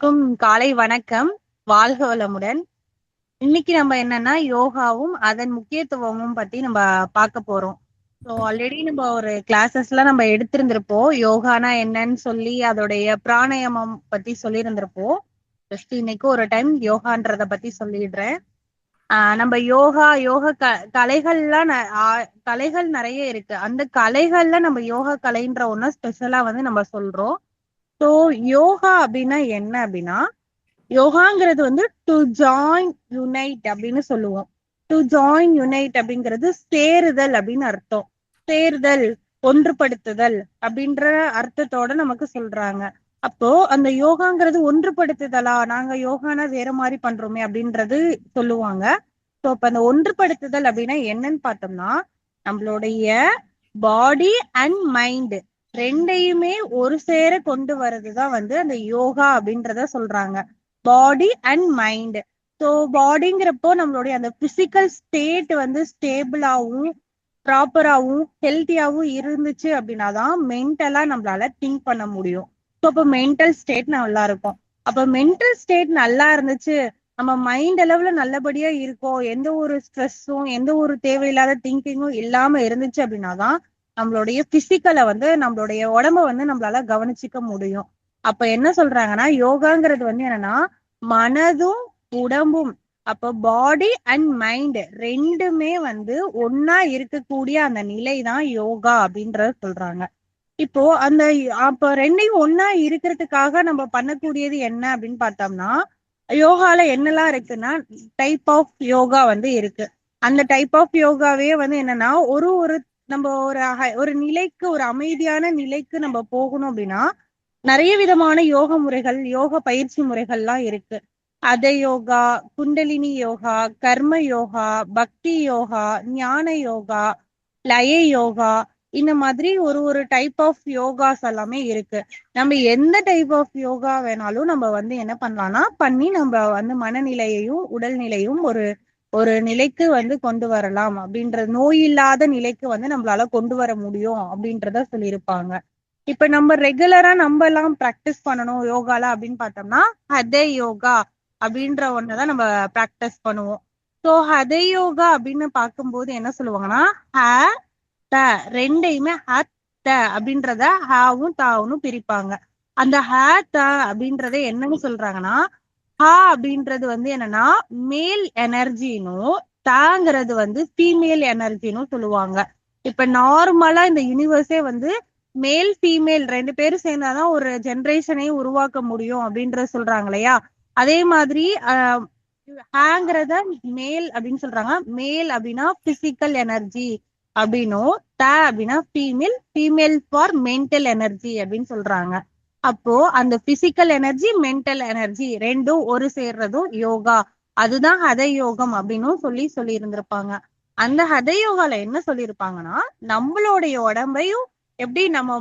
அனைவருக்கும் காலை வணக்கம். வாழ்க வளமுடன். இன்னைக்கு நம்ம என்னன்னா யோகாவும் அதன் முக்கியத்துவமும் பத்தி நம்ம பார்க்க போறோம். ஸோ ஆல்ரெடி நம்ம ஒரு கிளாஸஸ்லாம் நம்ம எடுத்திருந்திருப்போம். யோகானா என்னன்னு சொல்லி அதோடைய பிராணாயாமம் பத்தி சொல்லியிருந்திருப்போம். ஜஸ்ட் இன்னைக்கு ஒரு டைம் யோகான்றத பத்தி சொல்லிடுறேன். நம்ம யோகா யோக கலைகள்லாம் கலைகள் நிறைய இருக்கு. அந்த கலைகள்ல நம்ம யோகா கலைன்ற ஒண்ணு ஸ்பெஷலா வந்து நம்ம சொல்றோம். ஸோ யோகா அப்படின்னா என்ன அப்படின்னா, யோகாங்கிறது வந்து டு ஜாயின் யுனைட் அப்படின்னு சொல்லுவோம். டு ஜாயின் யுனைட் அப்படிங்கிறது சேருதல் அப்படின்னு அர்த்தம். சேர்தல், ஒன்றுபடுத்துதல் அப்படின்ற அர்த்தத்தோட நமக்கு சொல்றாங்க. அப்போ அந்த யோகாங்கிறது ஒன்றுபடுத்துதலா, நாங்க யோகானா வேற மாதிரி பண்றோமே அப்படின்றது சொல்லுவாங்க. ஸோ அப்ப அந்த ஒன்றுபடுத்துதல் அப்படின்னா என்னன்னு பார்த்தோம்னா, நம்மளுடைய பாடி அண்ட் மைண்ட் ரெண்டையுமே ஒரு சேர கொண்டு வர்றதுதான் வந்து அந்த யோகா அப்படின்றத சொல்றாங்க. Body and mind. ஸோ பாடிங்கிறப்போ நம்மளுடைய அந்த பிசிக்கல் ஸ்டேட் வந்து ஸ்டேபிளாகவும் ப்ராப்பராகவும் ஹெல்த்தியாகவும் இருந்துச்சு அப்படின்னாதான் மென்டலா நம்மளால திங்க் பண்ண முடியும். ஸோ அப்போ மென்டல் ஸ்டேட் நல்லா இருக்கும். அப்ப மென்டல் ஸ்டேட் நல்லா இருந்துச்சு, நம்ம மைண்ட் அளவுல நல்லபடியா இருக்கோம், எந்த ஒரு ஸ்ட்ரெஸ்ஸும் எந்த ஒரு தேவையில்லாத திங்கிங்கும் இல்லாம இருந்துச்சு அப்படின்னாதான் நம்மளுடைய பிசிக்கலை வந்து நம்மளுடைய உடம்ப வந்து நம்மளால கவனிச்சுக்க முடியும். அப்ப என்ன சொல்றாங்கன்னா, யோகாங்கிறது வந்து என்னன்னா மனதும் உடம்பும், அப்ப பாடி அண்ட் மைண்ட் ரெண்டுமே வந்து ஒன்னா இருக்கக்கூடிய அந்த நிலை தான் யோகா அப்படின்றத சொல்றாங்க. இப்போ அந்த அப்ப ரெண்டையும் ஒன்னா இருக்கிறதுக்காக நம்ம பண்ணக்கூடியது என்ன அப்படின்னு பார்த்தோம்னா, யோகால என்னெல்லாம் இருக்குன்னா டைப் ஆஃப் யோகா வந்து இருக்கு. அந்த டைப் ஆஃப் யோகாவே வந்து என்னன்னா ஒரு ஒரு நம்ம ஒரு நிலைக்கு, ஒரு அமைதியான நிலைக்கு நம்ம போகணும் அப்படின்னா நிறைய விதமான யோக முறைகள், யோக பயிற்சி முறைகள்லாம் இருக்கு. அத யோகா, குண்டலினி யோகா, கர்ம யோகா, பக்தி யோகா, ஞான யோகா, லய யோகா, இந்த மாதிரி ஒரு ஒரு டைப் ஆஃப் யோகாஸ் எல்லாமே இருக்கு. நம்ம எந்த டைப் ஆஃப் யோகா வேணாலும் நம்ம வந்து என்ன பண்ணலாம்னா பண்ணி நம்ம வந்து மனநிலையையும் உடல்நிலையும் ஒரு ஒரு நிலைக்கு வந்து கொண்டு வரலாம் அப்படின்ற நோய் இல்லாத நிலைக்கு வந்து நம்மளால கொண்டு வர முடியும் அப்படின்றத சொல்லியிருப்பாங்க. இப்ப நம்ம ரெகுலரா நம்ம எல்லாம் பிராக்டிஸ் பண்ணணும் யோகால அப்படின்னு பார்த்தோம்னா ஹதே யோகா அப்படின்ற ஒன்னதான் நம்ம பிராக்டிஸ் பண்ணுவோம். ஸோ ஹதே யோகா அப்படின்னு பார்க்கும்போது என்ன சொல்லுவாங்கன்னா, ஹ த ரெண்டையுமே ஹத்த அப்படின்றத ஹாவும் தாவும் பிரிப்பாங்க. அந்த ஹ த அப்படின்றத என்னன்னு சொல்றாங்கன்னா, ஹா அப்படின்றது வந்து என்னன்னா மேல் எனர்ஜினும், தாங்கிறது வந்து ஃபீமேல் எனர்ஜினும் சொல்லுவாங்க. இப்ப நார்மலா இந்த யூனிவர்ஸே வந்து மேல் ஃபீமேல் ரெண்டு பேரும் சேர்ந்தாதான் ஒரு ஜெனரேஷனை உருவாக்க முடியும் அப்படின்றத சொல்றாங்க இல்லையா. அதே மாதிரி ஹேங்கிறத மேல் அப்படின்னு சொல்றாங்க. மேல் அப்படின்னா பிசிக்கல் எனர்ஜி அப்படின்னும், அப்படின்னா female, female for mental energy அப்படின்னு சொல்றாங்க. அப்போ அந்த பிசிக்கல் எனர்ஜி, மென்டல் எனர்ஜி ரெண்டும் ஒரு சேர்றதும் யோகா. அதுதான் ஹத யோகம் அப்படின்னு சொல்லி இருந்திருப்பாங்க. அந்த ஹத யோகால என்ன சொல்லியிருப்பாங்கன்னா, நம்மளுடைய உடம்பையும் எப்படி நம்ம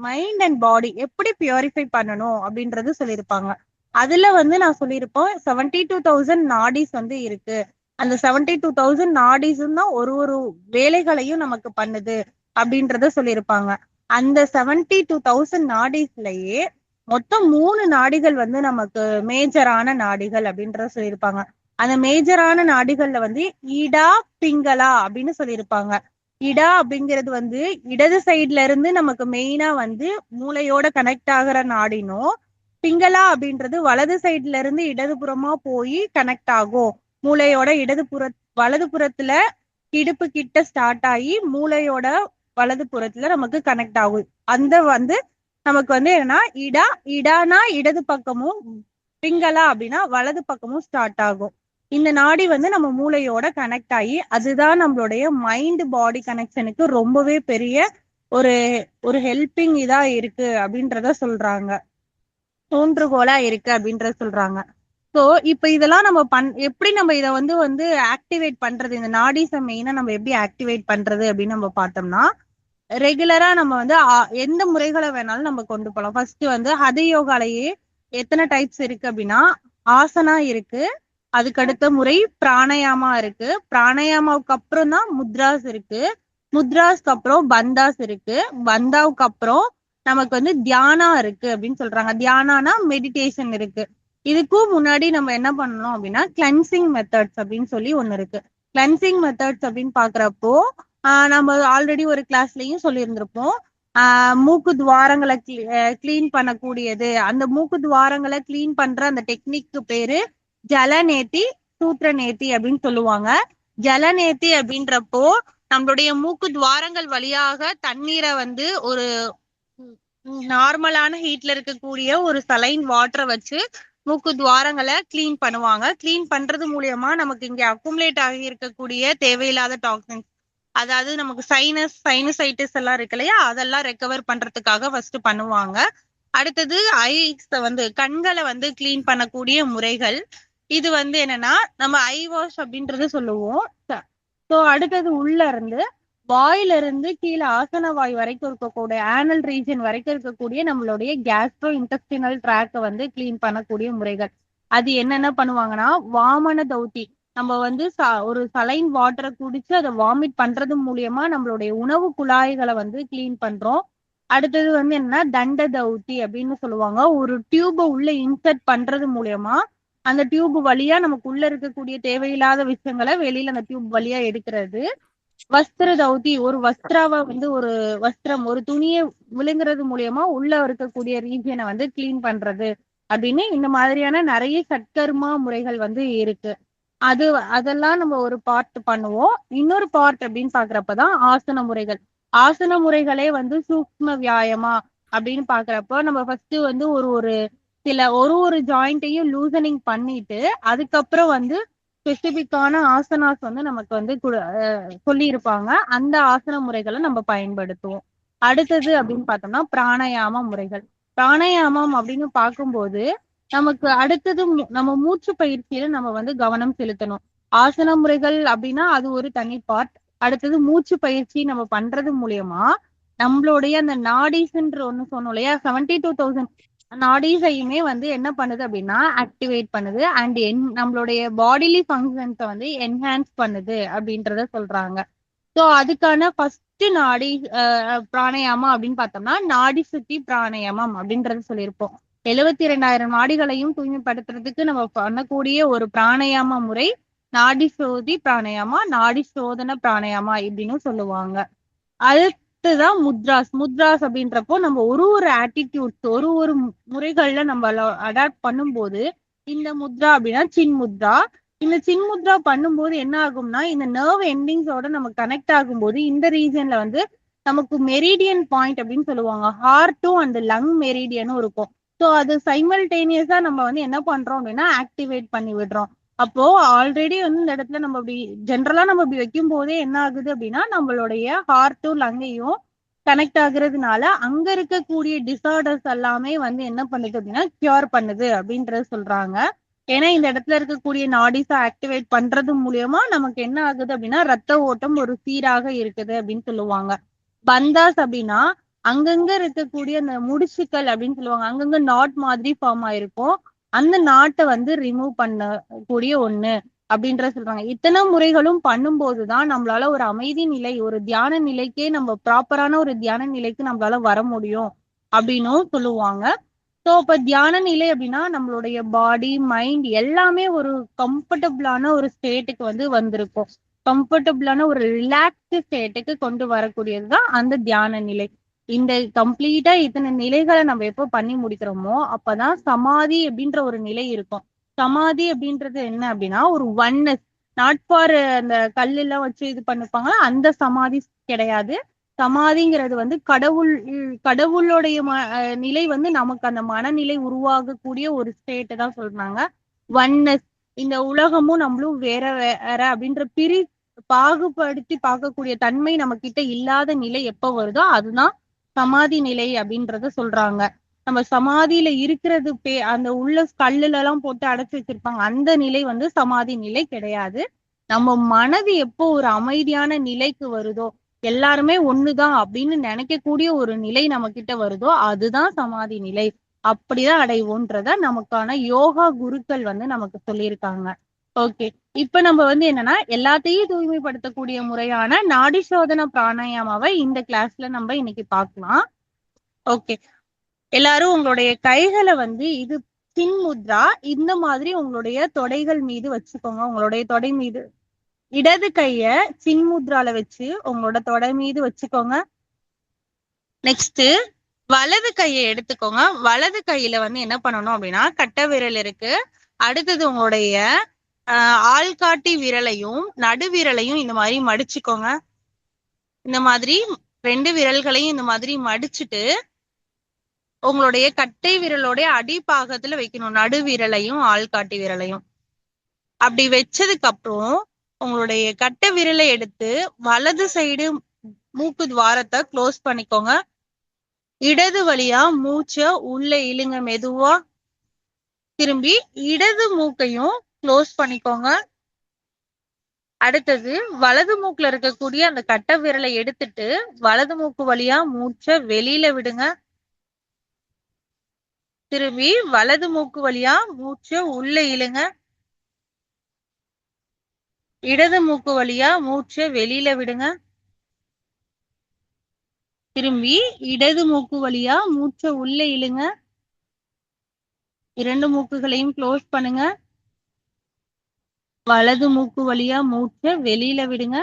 மைண்ட் அண்ட் பாடி எப்படி பியூரிஃபை பண்ணணும் அப்படின்றது சொல்லியிருப்பாங்க. அதுல வந்து நான் சொல்லியிருப்போம் 72,000 நாடிஸ் வந்து இருக்கு. அந்த 72,000 நாடிஸும் தான் ஒரு ஒரு வேலைகளையும் நமக்கு பண்ணுது அப்படின்றத சொல்லியிருப்பாங்க. அந்த 72,000 நாடிஸ்லயே மொத்தம் 3 நாடிகள் வந்து நமக்கு மேஜரான நாடிகள் அப்படின்றத சொல்லியிருப்பாங்க. அந்த மேஜரான நாடிகள்ல வந்து இடா, பிங்களா அப்படின்னு சொல்லியிருப்பாங்க. இடா அப்படிங்கிறது வந்து இடது சைட்ல இருந்து நமக்கு மெயினா வந்து மூளையோட கனெக்ட் ஆகுற நாடினும், பிங்களா அப்படின்றது வலது சைட்ல இருந்து இடதுபுறமா போய் கனெக்ட் ஆகும். மூளையோட வலது புறத்துல இடுப்பு கிட்ட ஸ்டார்ட் ஆகி மூளையோட வலது புறத்துல நமக்கு கனெக்ட் ஆகும். அந்த வந்து நமக்கு வந்து என்னன்னா இடானா இடது பக்கமும், பிங்களா அப்படின்னா வலது பக்கமும் ஸ்டார்ட் ஆகும். இந்த நாடி வந்து நம்ம மூளையோட கனெக்ட் ஆகி அதுதான் நம்மளுடைய மைண்ட் பாடி கனெக்ஷனுக்கு ரொம்பவே பெரிய ஒரு ஒரு ஹெல்பிங் இதா இருக்கு அப்படின்றத சொல்றாங்க. தோன்றுகோலா இருக்கு அப்படின்றத சொல்றாங்க. சோ இப்ப இதெல்லாம் நம்ம எப்படி நம்ம இதை வந்து வந்து ஆக்டிவேட் பண்றது, இந்த நாடிஸை மெயினா நம்ம எப்படி ஆக்டிவேட் பண்றது அப்படின்னு நம்ம பார்த்தோம்னா, ரெகுலரா நம்ம வந்து எந்த முறைகளை வேணாலும் நம்ம கொண்டு போகலாம். ஃபர்ஸ்ட் வந்து ஹத யோகாலேயே எத்தனை டைப்ஸ் இருக்கு அப்படின்னா, ஆசனா இருக்கு, அதுக்கடுத்த முறை பிராணயாமா இருக்கு, பிராணயாமாவுக்கு அப்புறம் தான் முத்ராஸ் இருக்கு, முத்ராஸ்க்கு அப்புறம் பந்தாஸ் இருக்கு, பந்தாவுக்கு அப்புறம் நமக்கு வந்து தியானா இருக்கு அப்படின்னு சொல்றாங்க. தியானானா மெடிடேஷன் இருக்கு. இதுக்கும் முன்னாடி நம்ம என்ன பண்ணணும் அப்படின்னா கிளென்சிங் மெத்தட்ஸ் அப்படின்னு சொல்லி ஒண்ணு இருக்கு. கிளென்சிங் மெத்தட்ஸ் அப்படின்னு பாக்குறப்போ நம்ம ஆல்ரெடி ஒரு கிளாஸ்லயும் சொல்லியிருந்திருப்போம். மூக்கு துவாரங்களை கிளீன் பண்ணக்கூடியது, அந்த மூக்கு துவாரங்களை கிளீன் பண்ற அந்த டெக்னிக்கு பேரு ஜலநேத்தி சூத்திரநேத்தி அப்படின்னு சொல்லுவாங்க. ஜலநேத்தி அப்படின்றப்போ நம்மளுடைய மூக்கு துவாரங்கள் வழியாக தண்ணீரை வந்து ஒரு நார்மலான ஹீட்ல இருக்கக்கூடிய ஒரு சலைன் வாட்டரை வச்சு மூக்கு துவாரங்களை கிளீன் பண்ணுவாங்க. கிளீன் பண்றது மூலியமா நமக்கு இங்க அக்குமுலேட் ஆகி இருக்கக்கூடிய தேவையில்லாத டாக்ஸின்ஸ், அதாவது நமக்கு சைனசைட்டிஸ் எல்லாம் இருக்கு இல்லையா, அதெல்லாம் ரெக்கவர் பண்றதுக்காக ஃபர்ஸ்ட் பண்ணுவாங்க. அடுத்தது ஐஸ் வந்து கண்களை வந்து கிளீன் பண்ணக்கூடிய முறைகள். இது வந்து என்னன்னா நம்ம ஐ வாஷ் அப்படின்றது சொல்லுவோம். ஸோ அடுத்தது உள்ள இருந்து வாயில இருந்து கீழே ஆசன வாய் வரைக்கும் இருக்கக்கூடிய ஆனல் ரீஜன் வரைக்கும் இருக்கக்கூடிய நம்மளுடைய கேஸ்ட்ரோ இன்டெஸ்டினல் ட்ராக்கை வந்து கிளீன் பண்ணக்கூடிய முறைகள். அது என்னென்ன பண்ணுவாங்கன்னா வாமன தௌத்தி, நம்ம வந்து ஒரு சலைன் வாட்டரை குடிச்சு அதை வாமிட் பண்றது மூலியமா நம்மளுடைய உணவு குழாய்களை வந்து கிளீன் பண்றோம். அடுத்தது வந்து என்னன்னா தண்ட தௌத்தி அப்படின்னு சொல்லுவாங்க. ஒரு டியூபை உள்ள இன்சர்ட் பண்றது மூலியமா அந்த டியூப் வழியா நமக்கு உள்ள இருக்கக்கூடிய தேவையில்லாத விஷயங்களை வெளியில அந்த டியூப் வழியா எடுக்கிறது. வஸ்திர தௌதி, ஒரு வஸ்திராவை வந்து ஒரு வஸ்திரம் ஒரு துணியை விழுங்குறது மூலியமா உள்ள இருக்கக்கூடிய ரீஜனை வந்து கிளீன் பண்றது அப்படின்னு இந்த மாதிரியான நிறைய சட்கர்மா முறைகள் வந்து இருக்கு. அதெல்லாம் நம்ம ஒரு பார்ட் பண்ணுவோம். இன்னொரு பார்ட் அப்படின்னு பாக்குறப்பதான் ஆசன முறைகள். ஆசன முறைகளே வந்து சூக்ம வியாயமா அப்படின்னு பாக்குறப்போ நம்ம ஃபர்ஸ்ட் வந்து ஒரு ஒரு ஜாயிண்ட்டையும் லூசனிங் பண்ணிட்டு அதுக்கப்புறம் வந்து ஸ்பெசிபிக்கான ஆசனாஸ் வந்து நமக்கு வந்து சொல்லி இருப்பாங்க. அந்த ஆசன முறைகளை நம்ம பயன்படுத்துவோம். அடுத்தது அப்படின்னு பார்த்தோம்னா பிராணயாம முறைகள். பிராணயாமம் அப்படின்னு பார்க்கும்போது நமக்கு அடுத்தது நம்ம மூச்சு பயிற்சியில நம்ம வந்து கவனம் செலுத்தணும். ஆசன முறைகள் அப்படின்னா அது ஒரு தனி பார்ட். அடுத்தது மூச்சு பயிற்சி நம்ம பண்றது மூலியமா நம்மளுடைய அந்த நாடிஸ்ன்ற ஒண்ணு சொன்னோம் இல்லையா, 72,000 நாடிஸையுமே வந்து என்ன பண்ணுது அப்படின்னா ஆக்டிவேட் பண்ணுது அண்ட் நம்மளுடைய பாடிலி ஃபங்க்ஷன்ஸை வந்து என்ஹான்ஸ் பண்ணுது அப்படின்றத சொல்றாங்க. ஸோ அதுக்கான ஃபர்ஸ்ட் நாடி பிராணயாமம் அப்படின்னு பார்த்தோம்னா நாடி சுத்தி பிராணயாமம் அப்படின்றத சொல்லியிருப்போம். 72,000 நாடிகளையும் தூய்மைப்படுத்துறதுக்கு நம்ம பண்ணக்கூடிய ஒரு பிராணயாம முறை நாடி சோதி பிராணயாமா, நாடி சோதன பிராணயாமா இப்படின்னு சொல்லுவாங்க. அடுத்துதான் முத்ராஸ் அப்படின்றப்போ நம்ம ஒரு ஆட்டிடியூட்ஸ் ஒரு முறைகள்ல நம்ம அடாப்ட் பண்ணும்போது இந்த முத்ரா அப்படின்னா சின் முத்ரா. இந்த சின் முத்ரா பண்ணும்போது என்ன ஆகும்னா இந்த நர்வ் எண்டிங்ஸோட நம்ம கனெக்ட் ஆகும்போது இந்த ரீஜன்ல வந்து நமக்கு மெரிடியன் பாயிண்ட் அப்படின்னு சொல்லுவாங்க. ஹார்ட்டும் அந்த லங் மெரிடியனும் இருக்கும். ஸோ அது சைமல்டேனியஸா நம்ம வந்து என்ன பண்றோம் அப்படின்னா ஆக்டிவேட் பண்ணி விடுறோம். அப்போ ஆல்ரெடி வந்து இந்த இடத்துல நம்ம இப்படி ஜென்ரலா நம்ம இப்படி வைக்கும் போதே என்ன ஆகுது அப்படின்னா நம்மளுடைய ஹார்ட்டும் லங்கையும் கனெக்ட் ஆகுறதுனால அங்க இருக்கக்கூடிய டிசார்டர்ஸ் எல்லாமே வந்து என்ன பண்ணுது அப்படின்னா கியூர் பண்ணுது அப்படின்றத சொல்றாங்க. ஏன்னா இந்த இடத்துல இருக்கக்கூடிய நாடிஸை ஆக்டிவேட் பண்றது மூலியமா நமக்கு என்ன ஆகுது அப்படின்னா ரத்த ஓட்டம் ஒரு சீராக இருக்குது அப்படின்னு சொல்லுவாங்க. பந்தாஸ் அப்படின்னா அங்கங்க இருக்கக்கூடிய அந்த முடிச்சுக்கள் அப்படின்னு சொல்லுவாங்க. அங்கங்க நாட் மாதிரி ஃபார்ம் ஆயிருக்கும். அந்த நாட்டை வந்து ரிமூவ் பண்ணக்கூடிய ஒண்ணு அப்படின்ற சொல்றாங்க. இத்தனை முறைகளும் பண்ணும்போதுதான் நம்மளால ஒரு அமைதி நிலை, ஒரு தியான நிலைக்கே நம்ம ப்ராப்பரான ஒரு தியான நிலைக்கு நம்மளால வர முடியும் அப்படின்னும் சொல்லுவாங்க. ஸோ இப்ப தியான நிலை அப்படின்னா நம்மளுடைய பாடி மைண்ட் எல்லாமே ஒரு கம்ஃபர்டபுளான ஒரு ஸ்டேட்டுக்கு வந்து வந்திருக்கும். கம்ஃபர்டபுளான ஒரு ரிலாக்ஸ்டு ஸ்டேட்டுக்கு கொண்டு வரக்கூடியதுதான் அந்த தியான நிலை. இந்த கம்ப்ளீட்டா இத்தனை நிலைகளை நம்ம எப்போ பண்ணி முடிக்கிறோமோ அப்பதான் சமாதி அப்படின்ற ஒரு நிலை இருக்கும். சமாதி அப்படின்றது என்ன அப்படின்னா ஒரு ஒன்னஸ், நாட் ஃபார் அந்த கல்லெல்லாம் வச்சு இது பண்ணிப்பாங்க அந்த சமாதி கிடையாது. சமாதிங்கிறது வந்து கடவுளுடைய நிலை வந்து நமக்கு அந்த மனநிலை உருவாகக்கூடிய ஒரு ஸ்டேட் தான் சொல்றாங்க. ஒன்னஸ், இந்த உலகமும் நம்மளும் வேற வேற அப்படின்ற பாகுபடுத்தி பார்க்கக்கூடிய தன்மை நம்ம கிட்ட இல்லாத நிலை எப்ப வருதோ அதுதான் சமாதி நிலை அப்படின்றத சொல்றாங்க. நம்ம சமாதியில இருக்கிறது அந்த உள்ள கல்லுல எல்லாம் போட்டு அடைச்சு வச்சிருப்பாங்க அந்த நிலை வந்து சமாதி நிலை கிடையாது. நம்ம மனது எப்போ ஒரு அமைதியான நிலைக்கு வருதோ, எல்லாருமே ஒண்ணுதான் அப்படின்னு நினைக்கக்கூடிய ஒரு நிலை நம்ம கிட்ட வருதோ அதுதான் சமாதி நிலை. அப்படிதான் அடைவோன்றத நமக்கான யோகா குருக்கள் வந்து நமக்கு சொல்லியிருக்காங்க. ஓகே, இப்ப நம்ம வந்து என்னன்னா எல்லாத்தையும் தூய்மைப்படுத்தக்கூடிய முறையான நாடி சோதன பிராணாயாமாவை இந்த கிளாஸ்ல நம்ம இன்னைக்கு பார்க்கலாம். ஓகே, எல்லாரும் உங்களுடைய கைகளை வந்து இது சின் முத்ரா. இந்த மாதிரி உங்களுடைய தொடைகள் மீது வச்சுக்கோங்க. உங்களுடைய தொடை மீது இடது கைய சின் முத்ரால வச்சு உங்களோட தொடை மீது வச்சுக்கோங்க. நெக்ஸ்ட் வலது கையை எடுத்துக்கோங்க. வலது கையில வந்து என்ன பண்ணணும் அப்படின்னா, கட்டை விரல் இருக்கு. அடுத்தது உங்களுடைய ஆள்காட்டி விரலையும் நடு விரலையும் இந்த மாதிரி மடிச்சுக்கோங்க. இந்த மாதிரி 2 விரல்களையும் இந்த மாதிரி மடிச்சுட்டு உங்களுடைய கட்டை விரலோடைய அடிப்பாகத்துல வைக்கணும். நடு விரலையும் ஆள்காட்டி விரலையும் அப்படி வச்சதுக்கு அப்புறம் உங்களுடைய கட்டை விரலை எடுத்து வலது சைடு மூக்கு துவாரத்தை க்ளோஸ் பண்ணிக்கோங்க. இடது வழியா மூச்சை உள்ள இழுங்க மெதுவா. திரும்பி இடது மூக்கையும் க்ளோஸ் பண்ணிக்கோங்க. அடுத்தது வலது மூக்குல இருக்கக்கூடிய அந்த கட்டை விரலை எடுத்துட்டு வலது மூக்கு வழியா மூச்சை வெளியில விடுங்க. திரும்பி வலது மூக்கு வழியா மூச்சை உள்ள இழுங்க. இடது மூக்கு வழியா மூச்சை வெளியில விடுங்க. திரும்பி இடது மூக்கு வழியா மூச்சை உள்ள இழுங்க. 2 மூக்குகளையும் க்ளோஸ் பண்ணுங்க. வலது மூக்கு வழியா மூச்சை வெளியில விடுங்க.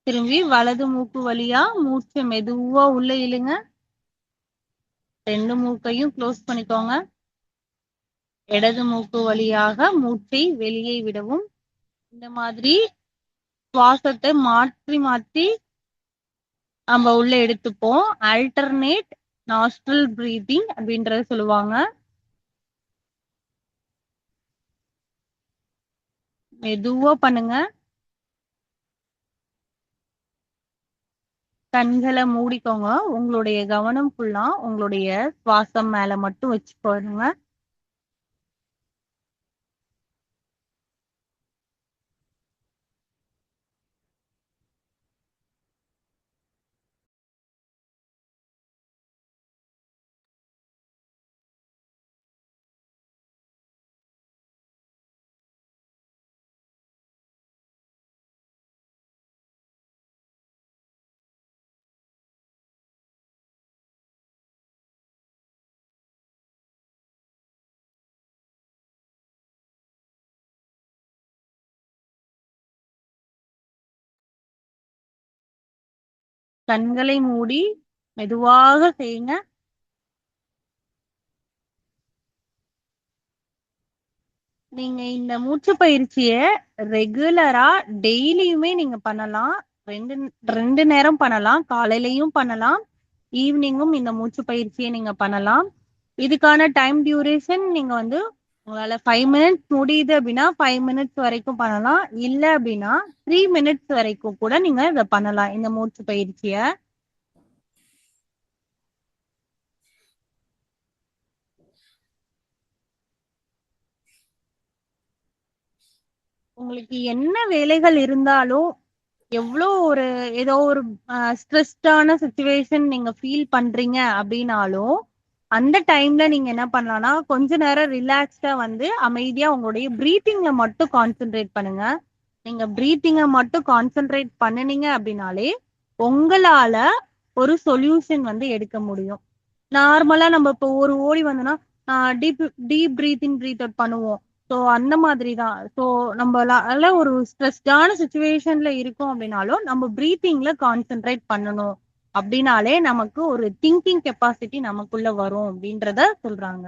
திரும்பி வலது மூக்கு வழியா மூச்சை மெதுவா உள்ள இழுங்க. 2 மூக்கையும் க்ளோஸ் பண்ணிக்கோங்க. இடது மூக்கு வழியாக மூச்சை வெளியே விடவும். இந்த மாதிரி சுவாசத்தை மாற்றி மாற்றி நம்ம உள்ள எடுத்துப்போம். ஆல்டர்னேட் நாஸ்ட்ரல் பிரீதிங் அப்படின்றத சொல்லுவாங்க. மெதுவா பண்ணுங்க. கண்களை மூடிக்கோங்க. உங்களுடைய கவனம் ஃபுல்லா உங்களுடைய சுவாசம் மேல மட்டும் வச்சுக்கோங்க. கண்களை மூடி மெதுவாக செய்யுங்க. நீங்க இந்த மூச்சு பயிற்சிய ரெகுலரா டெய்லியுமே நீங்க பண்ணலாம். ரெண்டு 2 நேரம் பண்ணலாம். காலையிலயும் பண்ணலாம், ஈவினிங்கும் இந்த மூச்சு பயிற்சியை நீங்க பண்ணலாம். இதுக்கான டைம் டியூரேஷன் நீங்க வந்து உங்களால 5 மினிட்ஸ் முடியுது அப்படின்னா 5 மினிட்ஸ் வரைக்கும் பண்ணலாம். இல்ல அப்படின்னா 3 மினிட்ஸ் வரைக்கும் கூட நீங்க இதை பண்ணலாம், இந்த மூச்சு பயிற்சிய. உங்களுக்கு என்ன வேலைகள் இருந்தாலும், எவ்வளோ ஒரு ஏதோ ஒரு ஸ்ட்ரெஸ்டான சுச்சுவேஷன் நீங்க ஃபீல் பண்றீங்க அப்படின்னாலும், அந்த டைம்ல நீங்க என்ன பண்ணலாம்னா, கொஞ்ச நேரம் ரிலாக்ஸ்டா வந்து அமைதியா உங்களுடைய பிரீத்திங்ல மட்டும் கான்சென்ட்ரேட் பண்ணுங்க. நீங்க பிரீத்திங்க மட்டும் கான்சென்ட்ரேட் பண்ணுனீங்க அப்படின்னாலே, உங்களால ஒரு சொல்யூஷன் வந்து எடுக்க முடியும். நார்மலா நம்ம இப்போ ஒரு ஓடி வந்தோம்னா, டீப் டீப் பிரீத் இன், பிரீத் அவுட் பண்ணுவோம். ஸோ அந்த மாதிரி தான். ஸோ நம்மளால ஒரு ஸ்ட்ரெஸ்டான சுச்சுவேஷன்ல இருக்கோம் அப்படின்னாலும், நம்ம பிரீத்திங்ல கான்சென்ட்ரேட் பண்ணணும். அப்படின்னாலே நமக்கு ஒரு திங்கிங் கெப்பாசிட்டி நமக்குள்ள வரும் அப்படின்றத சொல்றாங்க.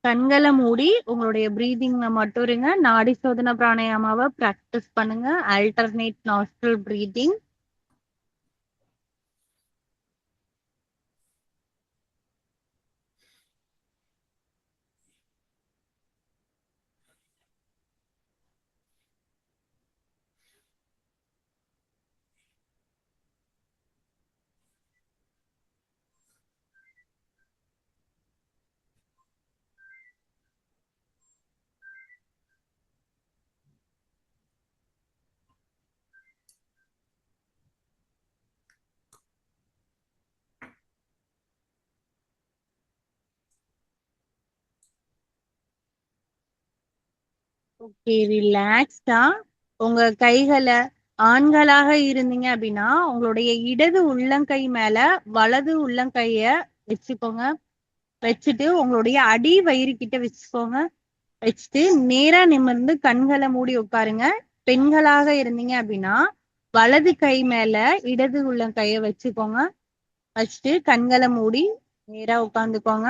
கண்களை மூடி உங்களுடைய பிரீதிங்ல மட்டும் இருங்க. நாடி சோதன பிராணாயாமாவை பிராக்டிஸ் பண்ணுங்க. Alternate நாஸ்ட்ரல் breathing. ஓகே, ரிலாக்ஸ்டா உங்க கைகளை, ஆண்களாக இருந்தீங்க அப்படின்னா உங்களுடைய இடது உள்ளங்கை மேல வலது உள்ளங்கைய வச்சுக்கோங்க. வச்சுட்டு உங்களுடைய அடி வயிறு கிட்ட வச்சுக்கோங்க. வச்சுட்டு நேரா நிமிர்ந்து கண்களை மூடி உட்காருங்க. பெண்களாக இருந்தீங்க அப்படின்னா வலது கை மேல இடது உள்ளங்கைய வச்சுக்கோங்க. வச்சுட்டு கண்களை மூடி நேரா உட்காந்துக்கோங்க.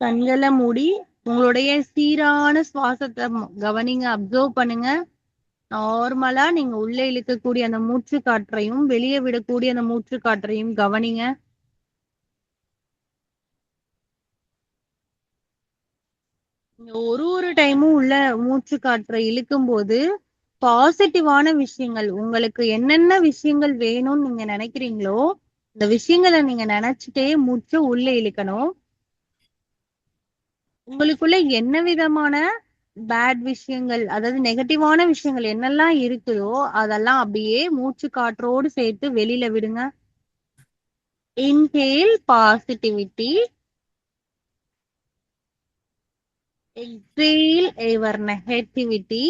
கண்களை மூடி உங்களுடைய சீரான சுவாசத்தை கவனிங்க, அப்சர்வ் பண்ணுங்க. நார்மலா நீங்க உள்ள இழுக்கக்கூடிய அந்த மூச்சு காற்றையும் வெளியே விடக்கூடிய அந்த மூச்சு காற்றையும் கவனிங்க. நீங்க ஒரு டைமும் உள்ள மூச்சு காற்றை இழுக்கும் போது பாசிட்டிவான விஷயங்கள், உங்களுக்கு என்னென்ன விஷயங்கள் வேணும்னு நீங்க நினைக்கிறீங்களோ இந்த விஷயங்களை நீங்க நினைச்சிட்டே மூச்சு உள்ள இழுக்கணும். உங்களுக்குள்ள என்ன விதமான பேட் விஷயங்கள், அதாவது நெகட்டிவான விஷயங்கள் என்னெல்லாம் இருக்குதோ அதெல்லாம் அப்படியே மூச்சு காற்றோடு சேர்த்து வெளியில விடுங்க. இன்ஹேல் பாசிட்டிவிட்டி, எக்ஸேல் எவர் நெகட்டிவிட்டி.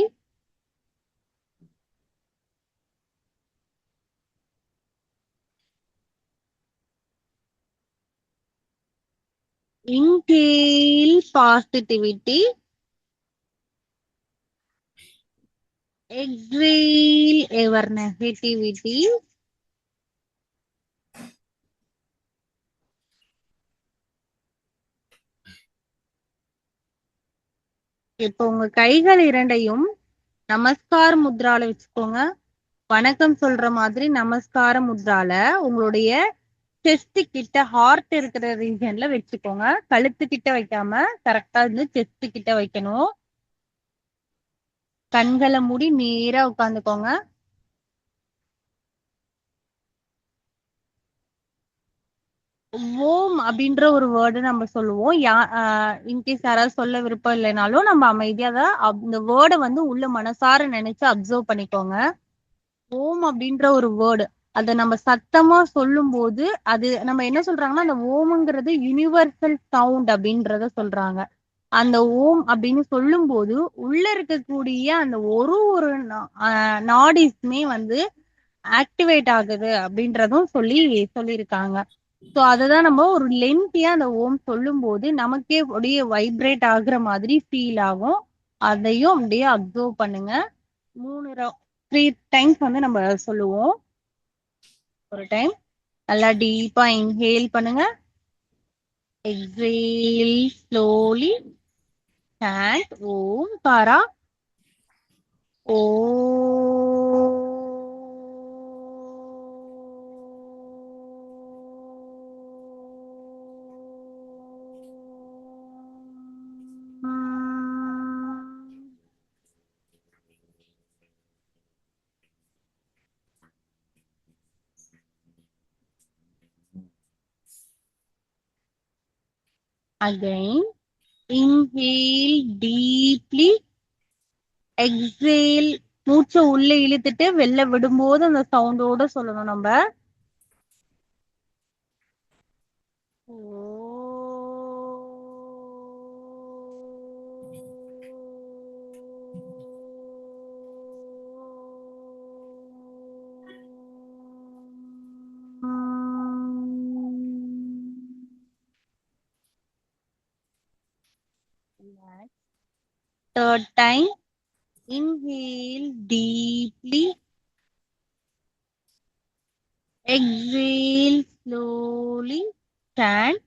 இன்ஹேல் பாசிட்டிவிட்டி, எக்ஸேல் எவர் நெகட்டிவிட்டி. இப்போ உங்க கைகள் இரண்டையும் நமஸ்கார முத்ரால வச்சுக்கோங்க. வணக்கம் சொல்ற மாதிரி நமஸ்கார முத்ரால உங்களுடைய செஸ்ட் கிட்ட, ஹார்ட் இருக்கிற ரீஜன்ல வச்சுக்கோங்க. கழுத்து கிட்ட வைக்காம கரெக்டா இருந்து செஸ்ட் கிட்ட வைக்கணும். கண்களை மூடி நேரா உட்காந்துக்கோங்க. ஓம் அப்படின்ற ஒரு வேர்டு நம்ம சொல்லுவோம். இன்கேஸ் யாராவது சொல்ல விருப்பம் இல்லைனாலும் நம்ம அமைதியா அந்த வேர்டை வந்து உள்ள மனசார நினைச்சு அப்சர்வ் பண்ணிக்கோங்க. ஓம் அப்படின்ற ஒரு வேர்டு, அதை நம்ம சத்தமா சொல்லும் போது அது நம்ம என்ன சொல்றாங்கன்னா அந்த ஓம்ங்கிறது யுனிவர்சல் சவுண்ட் அப்படின்றத சொல்றாங்க. அந்த ஓம் அப்படின்னு சொல்லும் போது உள்ள இருக்கக்கூடிய அந்த ஒரு நாடிஸ்மே வந்து ஆக்டிவேட் ஆகுது அப்படின்றதும் சொல்லியிருக்காங்க. ஸோ அததான் நம்ம ஒரு லென்த்தியா அந்த ஓம் சொல்லும் போது நமக்கே அப்படியே வைப்ரேட் ஆகுற மாதிரி ஃபீல் ஆகும். அதையும் அப்படியே அப்சர்வ் பண்ணுங்க. 3 டைம்ஸ் வந்து நம்ம சொல்லுவோம். ஒரு டைம் நல்லா டீப்பா இன்ஹேல் பண்ணுங்க. Exhale slowly. சாண்ட் ஓம்காரா. ஓ. Again, inhale deeply, exhale. மூச்சை உள்ள இழுத்துட்டு வெளில விடும்போது அந்த சவுண்டோட சொல்லணும் நம்ம. Third time, inhale deeply, exhale slowly, chant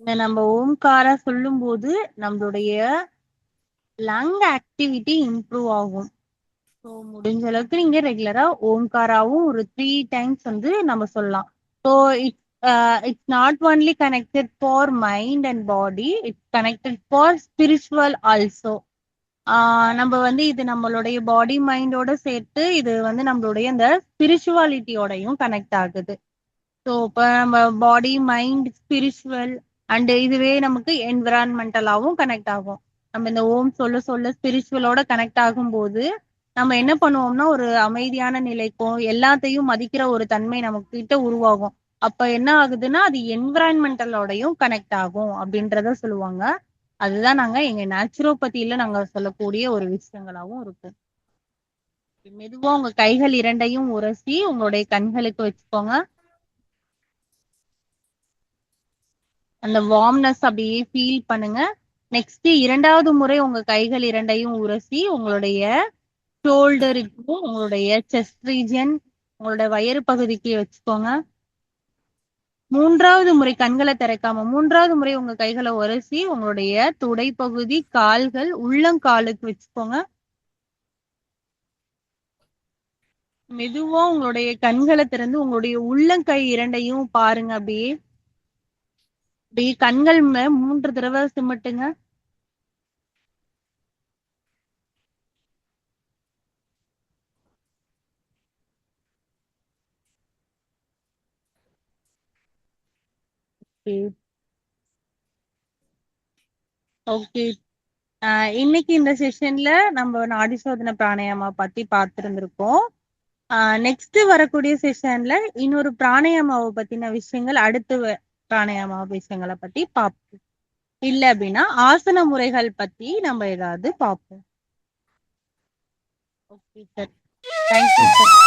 இந்த நம்ம ஓம்காரா சொல்லும்போது நம்மளுடைய லங் ஆக்டிவிட்டி இம்ப்ரூவ் ஆகும். ஸோ முடிஞ்ச அளவுக்கு நீங்க ரெகுலரா ஓம்காராவும் ஒரு 3 டைம்ஸ் வந்து நம்ம சொல்லலாம். So it's not only connected for mind and body, it's connected for spiritual also. நம்ம வந்து இது நம்மளுடைய பாடி மைண்டோட சேர்த்து இது வந்து நம்மளுடைய இந்த ஸ்பிரிச்சுவாலிட்டியோடையும் கனெக்ட் ஆகுது. ஸோ இப்போ நம்ம பாடி மைண்ட் ஸ்பிரிச்சுவல் அண்ட் இதுவே நமக்கு என்விரான்மெண்டலாவும் கனெக்ட் ஆகும். நம்ம இந்த ஓம் சொல்ல சொல்ல ஸ்பிரிச்சுவலோட கனெக்ட் ஆகும்போது நம்ம என்ன பண்ணுவோம்னா ஒரு அமைதியான நிலைக்கும் எல்லாத்தையும் மதிக்கிற ஒரு தன்மை நமக்கு கிட்ட உருவாகும். அப்ப என்ன ஆகுதுன்னா அது என்விரான்மெண்டலோடையும் கனெக்ட் ஆகும் அப்படின்றத சொல்லுவாங்க. அதுதான் நாங்க எங்க நேச்சுரோபதியில நாங்க சொல்லக்கூடிய ஒரு விஷயங்களாவும் இருக்கும். மெதுவா உங்க கைகள் இரண்டையும் உரசி உங்களுடைய கண்களுக்கு வச்சுக்கோங்க. அந்த வார்ம்னஸ் அப்படியே ஃபீல் பண்ணுங்க. நெக்ஸ்ட் 2வது முறை உங்க கைகள் இரண்டையும் உரசி உங்களுடைய ஷோல்டருக்கும் உங்களுடைய செஸ்ட் ரீஜன் உங்களுடைய வயிறு பகுதிக்கு வச்சுக்கோங்க. 3வது முறை கண்களை திறக்காம 3வது முறை உங்க கைகளை உரசி உங்களுடைய துடைப்பகுதி கால்கள் உள்ளங்காலுக்கு வச்சுக்கோங்க. மெதுவா உங்களுடைய கண்களை திறந்து உங்களுடைய உள்ளங்கை இரண்டையும் பாருங்க. அப்படியே அப்படியே கண்கள் 3 தடவை சிமிட்டுங்க. ஓகே. இன்னைக்கு இந்த செஷன்ல நம்ம நாடி சோதனை பிராணாயாமா பத்தி பார்த்திருந்திருக்கோம். நெக்ஸ்ட் வரக்கூடிய செஷன்ல இன்னொரு பிராணாயாமாவை பத்தின விஷயங்கள் பிராணாயாமா விஷயங்களை பத்தி பார்ப்போம். இல்ல அப்படின்னா ஆசன முறைகள் பத்தி நம்ம ஏதாவது பார்ப்போம். Okay sir. Thank you sir.